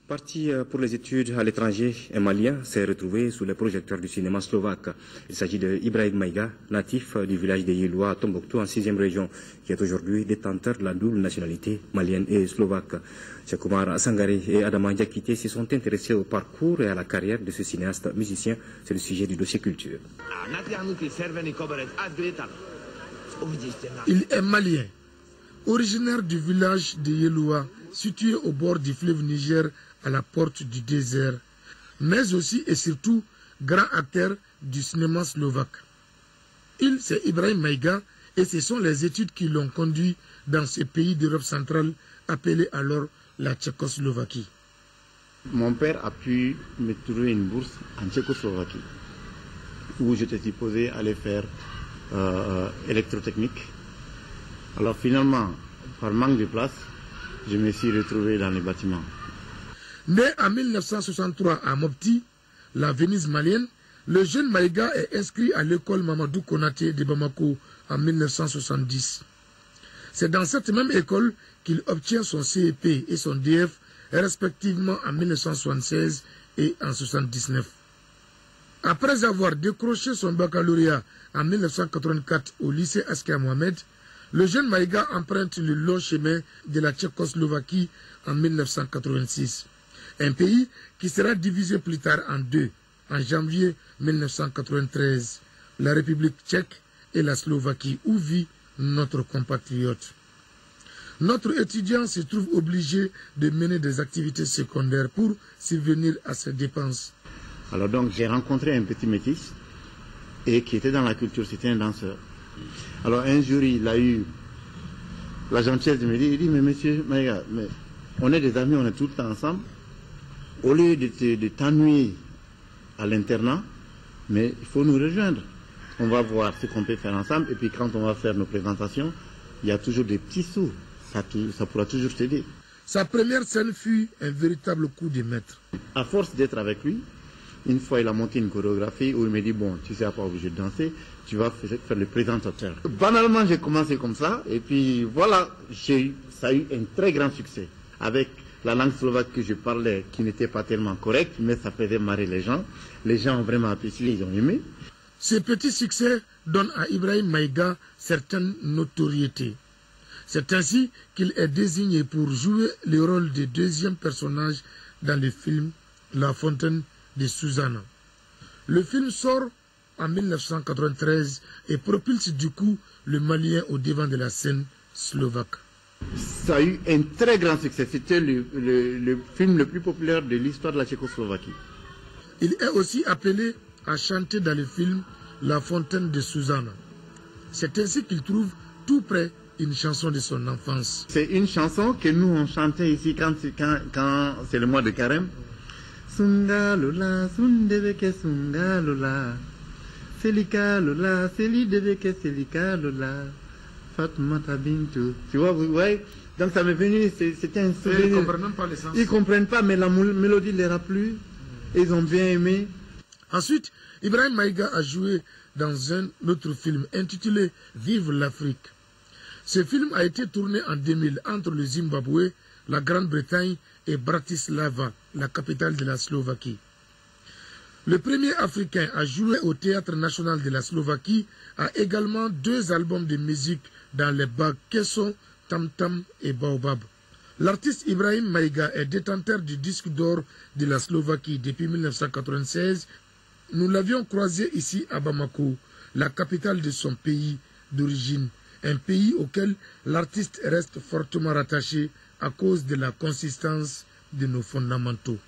Parti pour les études à l'étranger, un Malien s'est retrouvé sous les projecteurs du cinéma slovaque. Il s'agit de Ibrahim Maïga, natif du village de Yeloua à Tombouctou, en 6e région, qui est aujourd'hui détenteur de la double nationalité malienne et slovaque. Chekoumar Sangare et Adama Diakité se sont intéressés au parcours et à la carrière de ce cinéaste musicien. C'est le sujet du dossier culture. Il est malien, originaire du village de Yeloua, situé au bord du fleuve Niger, à la porte du désert, mais aussi et surtout grand acteur du cinéma slovaque. Il, c'est Ibrahim Maïga, et ce sont les études qui l'ont conduit dans ce pays d'Europe centrale, appelé alors la Tchécoslovaquie. Mon père a pu me trouver une bourse en Tchécoslovaquie, où j'étais supposé aller faire électrotechnique. Alors finalement, par manque de place, je me suis retrouvé dans les bâtiments. Né en 1963 à Mopti, la Venise malienne, le jeune Maïga est inscrit à l'école Mamadou Konaté de Bamako en 1970. C'est dans cette même école qu'il obtient son CEP et son DF, respectivement en 1976 et en 1979. Après avoir décroché son baccalauréat en 1984 au lycée Askia Mohamed, le jeune Maïga emprunte le long chemin de la Tchécoslovaquie en 1986. Un pays qui sera divisé plus tard en deux, en janvier 1993, la République tchèque et la Slovaquie, où vit notre compatriote. Notre étudiant se trouve obligé de mener des activités secondaires pour subvenir à ses dépenses. Alors donc j'ai rencontré un petit métis et qui était dans la culture, c'était un danseur. Alors un jour il a eu la gentillesse de me dire, il dit mais monsieur Maïga, mais on est des amis, on est tout le temps ensemble. Au lieu de t'ennuyer à l'internat, mais il faut nous rejoindre. On va voir ce qu'on peut faire ensemble et puis quand on va faire nos présentations, il y a toujours des petits sous. Ça pourra toujours t'aider. Sa première scène fut un véritable coup de maître. À force d'être avec lui, une fois il a monté une chorégraphie où il me dit bon, tu ne seras pas obligé de danser, tu vas faire le présentateur. Banalement, j'ai commencé comme ça et puis voilà, ça a eu un très grand succès. Avec la langue slovaque que je parlais, qui n'était pas tellement correcte, mais ça faisait marrer les gens. Les gens ont vraiment apprécié, ils ont aimé. Ce petit succès donne à Ibrahim Maïga certaines notoriétés. C'est ainsi qu'il est désigné pour jouer le rôle de deuxième personnage dans le film La Fontaine de Susanna. Le film sort en 1993 et propulse du coup le Malien au devant de la scène slovaque. Ça a eu un très grand succès. C'était le film le plus populaire de l'histoire de la Tchécoslovaquie. Il est aussi appelé à chanter dans le film La Fontaine de Susanna. C'est ainsi qu'il trouve tout près une chanson de son enfance. C'est une chanson que nous on chantait ici quand c'est le mois de carême. Sungalula, sundeveke sungalula, selika lula, selideveke selika lula. Fatmata Bintou. Tu vois, vous voyez. Donc ça m'est venu, c'était un souvenir. Ils ne comprennent même pas l'essence. Ils ne comprennent pas, mais la mélodie leur a plu. Ils ont bien aimé. Ensuite, Ibrahim Maïga a joué dans un autre film intitulé Vive l'Afrique. Ce film a été tourné en 2000 entre le Zimbabwe, la Grande-Bretagne et Bratislava, la capitale de la Slovaquie. Le premier Africain à jouer au Théâtre national de la Slovaquie a également 2 albums de musique dans les bacs Kesson, Tam Tam et Baobab. L'artiste Ibrahim Maïga est détenteur du disque d'or de la Slovaquie depuis 1996. Nous l'avions croisé ici à Bamako, la capitale de son pays d'origine, un pays auquel l'artiste reste fortement rattaché à cause de la consistance de nos fondamentaux.